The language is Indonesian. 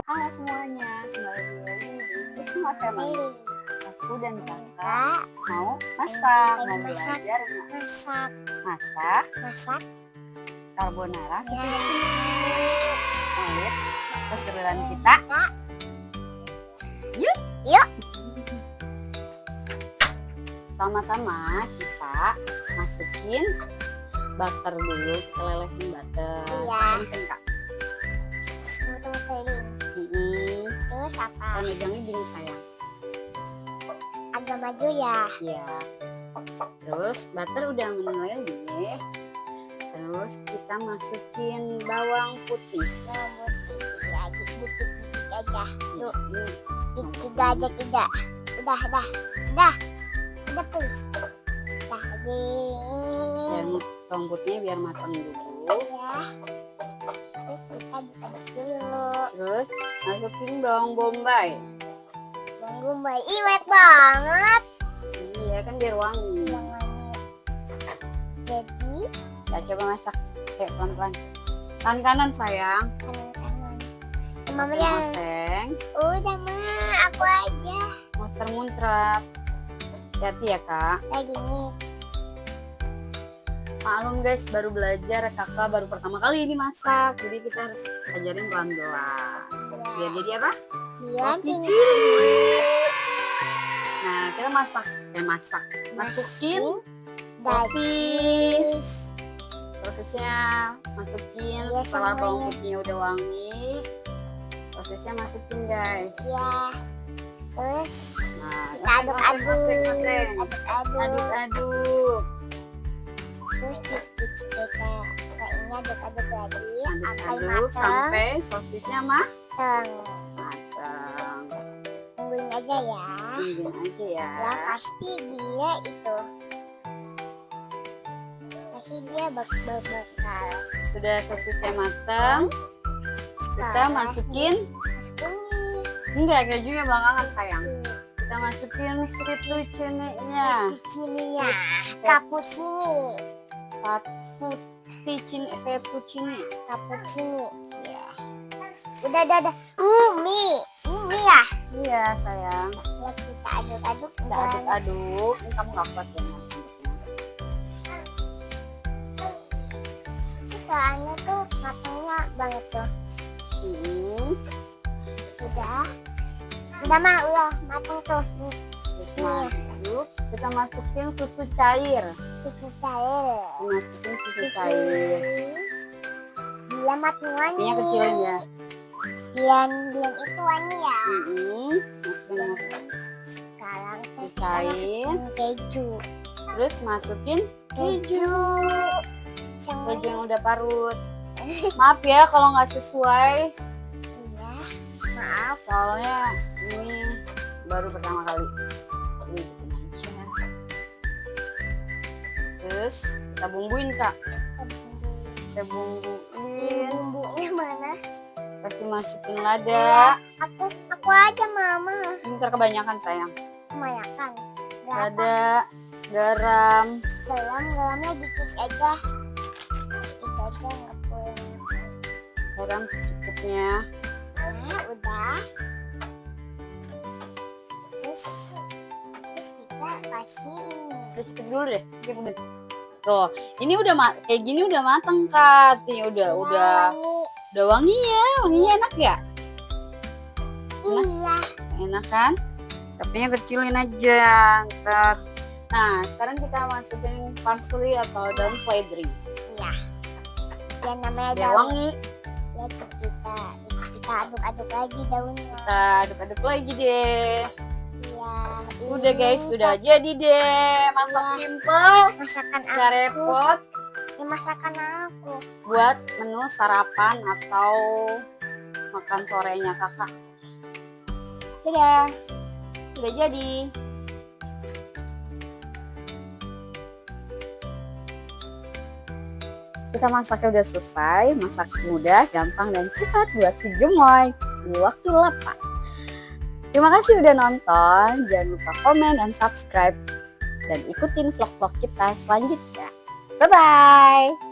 Halo semuanya, kembali lagi di Kusuma Family. Aku dan kakak mau masak, mau belajar masak carbonara fettuccine. Mau lihat keseruan kita? Yuk! Pertama-tama kita masukin butter dulu, kita lelehin butter. Kenceng kak. Terus apa? Kalau megangnya gini sayang. Agak maju ya. Iya. Terus butter udah meleleh. Terus kita masukin bawang putih. Ya, dikit-dikit aja. Yuk, Ini tiga aja, tiga. Udah please. Udah lagi. biar bawang putihnya biar matang dulu. Ya. Terus kita diaduk dulu. Terus masukin bawang bombay. Bawang bombay, banyak banget. Iya kan biar wangi. Yang manis. Jadi Kita coba masak kayak pelan-pelan. Tangan kanan sayang. kanan-kanan. Mama yang Oseng. udah mah, aku aja. Monster muncrat. Hati-hati ya kak. Kayak gini. Maklum guys, baru belajar, kakak baru pertama kali ini masak. Jadi kita harus ajarin pelan-pelan. Biar jadi apa? Biar Roti tinggi. cilik. Nah, kita masukin sosis. Sosisnya masukin Iya, setelah semuanya. bawang putihnya udah wangi. Sosisnya masukin guys. Ya. Terus Nah, aduk-aduk. Aduk-aduk. Terus kita ini aduk-aduk lagi sampai Aduk-aduk matang. sampai sosisnya Matang. matang. Tungguin aja ya. Tungguin aja ya. Ya pasti dia itu. Pasti dia bakal. Sudah sosisnya matang, kita Sekarang masukin ini. enggak, kejunya belakangan sayang. Kita masukin fettuccine-nya. Cicininya. Cappuccini. Fettuccine. Cappuccini. Ya. Udah. Mie ya. Iya sayang. Ya kita aduk-aduk. Kita aduk-aduk. Ini kamu nggak kuat ya. Soalnya tuh matangnya banget tuh. Udah matang tuh. Terus masuk, kita masukin susu cair. Susu cair. Masukin susu cair. Dia matang wangi. Apinya kecilin ya. Biar itu wangi ya. Masukin Sekarang susu kita cair. masukin keju. Terus masukin keju. Keju yang udah parut. Maaf ya kalau nggak sesuai. Iya. Maaf, soalnya ini baru pertama kali. Jadi ikutin aja. Terus kita bumbuin kak. Kita bumbuin. Bumbunya mana? Kasih masukin lada. Aku aja mama. Bentar kebanyakan sayang. Kebanyakan. Lada, garam. Garamnya dikit aja. Dikit aja nggak boleh. Garam secukupnya. Nah, udah. Terus kita kasih ini. Udah cukup dulu deh. Tuh, ini udah kayak gini udah mateng kak. Nih udah wangi ya. Wanginya enak ya? Iya. Enak kan? Apinya kecilin aja ntar. Nah, sekarang kita masukin parsley atau daun seledri. Iya. Yang namanya Biar daun. wangi. Ya kita aduk-aduk lagi daunnya. Kita aduk-aduk lagi deh. Iya. Udah guys, udah jadi deh. Masak Iya. simple, Masakan gak aku. repot. Ini masakan aku. Buat menu sarapan atau makan sorenya kakak. Dadah. Udah jadi. Kita masaknya udah selesai, masak mudah, gampang, dan cepat buat si gemoy di waktu lapar. Terima kasih udah nonton, jangan lupa komen dan subscribe. dan ikutin vlog-vlog kita selanjutnya. Bye-bye!